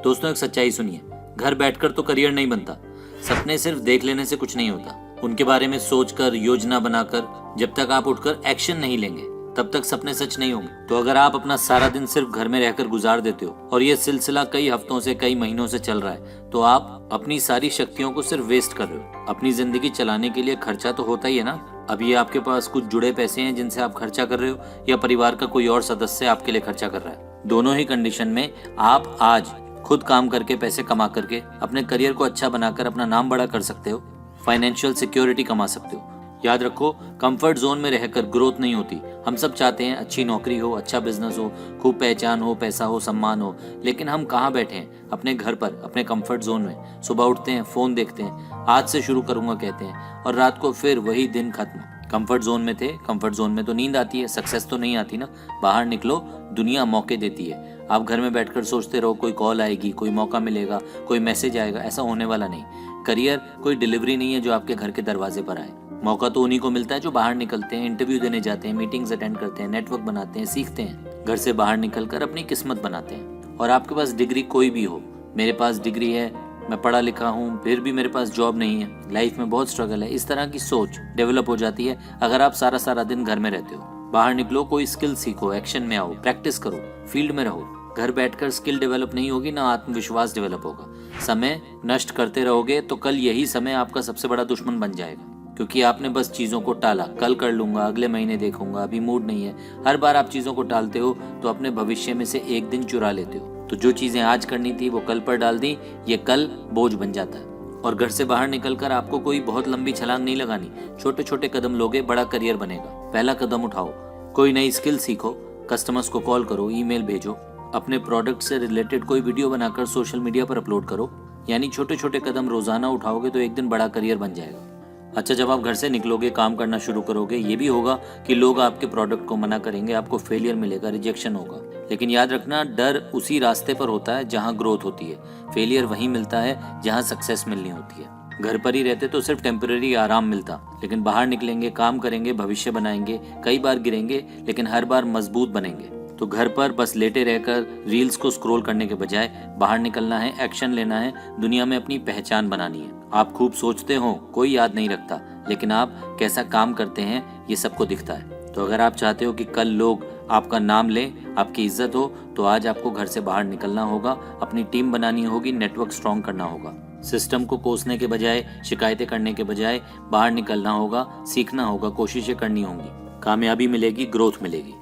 दोस्तों एक सच्चाई सुनिए, घर बैठकर तो करियर नहीं बनता। सपने सिर्फ देख लेने से कुछ नहीं होता। उनके बारे में सोचकर, योजना बनाकर जब तक आप उठकर एक्शन नहीं लेंगे तब तक सपने सच नहीं होंगे। तो अगर आप अपना सारा दिन सिर्फ घर में रहकर गुजार देते हो और ये सिलसिला कई हफ्तों से, कई महीनों से चल रहा है, तो आप अपनी सारी शक्तियों को सिर्फ वेस्ट कर रहे हो। अपनी जिंदगी चलाने के लिए खर्चा तो होता ही है ना। अभी आपके पास कुछ जुड़े पैसे हैं जिनसे आप खर्चा कर रहे हो, या परिवार का कोई और सदस्य आपके लिए खर्चा कर रहा है। दोनों ही कंडीशन में आप आज खुद काम करके, पैसे कमा करके अपने करियर को अच्छा बनाकर अपना नाम बड़ा कर सकते हो, फाइनेंशियल सिक्योरिटी कमा सकते हो। याद रखो, कंफर्ट जोन में रहकर ग्रोथ नहीं होती। हम सब चाहते हैं अच्छी नौकरी हो, अच्छा बिजनेस हो, खूब पहचान हो, पैसा हो, सम्मान हो, लेकिन हम कहाँ बैठे हैं? अपने घर पर, अपने कंफर्ट जोन में। सुबह उठते हैं, फोन देखते हैं, आज से शुरू करूंगा कहते हैं, और रात को फिर वही दिन खत्म। कंफर्ट जोन में थे, कंफर्ट जोन में तो नींद आती है, सक्सेस तो नहीं आती ना। बाहर निकलो, दुनिया मौके देती है। आप घर में बैठकर सोचते रहो कोई कॉल आएगी, कोई मौका मिलेगा, कोई मैसेज आएगा, ऐसा होने वाला नहीं। करियर कोई डिलीवरी नहीं है जो आपके घर के दरवाजे पर आए। मौका तो उन्हीं को मिलता है जो बाहर निकलते हैं, इंटरव्यू देने जाते हैं, मीटिंग्स अटेंड करते हैं, नेटवर्क बनाते हैं, सीखते हैं, घर से बाहर निकलकर अपनी किस्मत बनाते हैं। और आपके पास डिग्री कोई भी हो, मेरे पास डिग्री है, मैं पढ़ा लिखा हूँ, फिर भी मेरे पास जॉब नहीं है, लाइफ में बहुत स्ट्रगल है, इस तरह की सोच डेवलप हो जाती है अगर आप सारा दिन घर में रहते हो। बाहर निकलो, कोई स्किल सीखो, एक्शन में आओ, प्रैक्टिस करो, फील्ड में रहो। घर बैठकर स्किल डेवलप नहीं होगी ना आत्मविश्वास डेवलप होगा। समय नष्ट करते रहोगे तो कल यही समय आपका सबसे बड़ा दुश्मन बन जाएगा, क्योंकि आपने बस चीज़ों को टाला। कल कर लूंगा, अगले महीने देखूंगा, अभी मूड नहीं है। हर बार आप चीज़ों को टालते हो तो अपने भविष्य में से एक दिन चुरा लेते हो। तो जो चीज़ें आज करनी थी वो कल पर डाल दी, ये कल बोझ बन जाता है। और घर से बाहर निकलकर आपको कोई बहुत लंबी छलांग नहीं लगानी। छोटे छोटे कदम लोगे, बड़ा करियर बनेगा। पहला कदम उठाओ, कोई नई स्किल सीखो, कस्टमर्स को कॉल करो, ईमेल भेजो, अपने प्रोडक्ट से रिलेटेड कोई वीडियो बनाकर सोशल मीडिया पर अपलोड करो। यानी छोटे छोटे कदम रोजाना उठाओगे तो एक दिन बड़ा करियर बन जाएगा। अच्छा, जब आप घर से निकलोगे, काम करना शुरू करोगे, ये भी होगा कि लोग आपके प्रोडक्ट को मना करेंगे, आपको फेलियर मिलेगा, रिजेक्शन होगा। लेकिन याद रखना, डर उसी रास्ते पर होता है जहाँ ग्रोथ होती है। फेलियर वहीं मिलता है जहाँ सक्सेस मिलनी होती है। घर पर ही रहते तो सिर्फ टेम्पररी आराम मिलता, लेकिन बाहर निकलेंगे, काम करेंगे, भविष्य बनाएंगे, कई बार गिरेंगे लेकिन हर बार मजबूत बनेंगे। तो घर पर बस लेटे रहकर रील्स को स्क्रॉल करने के बजाय बाहर निकलना है, एक्शन लेना है, दुनिया में अपनी पहचान बनानी है। आप खूब सोचते हो, कोई याद नहीं रखता, लेकिन आप कैसा काम करते हैं ये सबको दिखता है। तो अगर आप चाहते हो कि कल लोग आपका नाम लें, आपकी इज्जत हो, तो आज आपको घर से बाहर निकलना होगा, अपनी टीम बनानी होगी, नेटवर्क स्ट्रॉन्ग करना होगा। सिस्टम को कोसने के बजाय, शिकायतें करने के बजाय बाहर निकलना होगा, सीखना होगा, कोशिशें करनी होंगी। कामयाबी मिलेगी, ग्रोथ मिलेगी।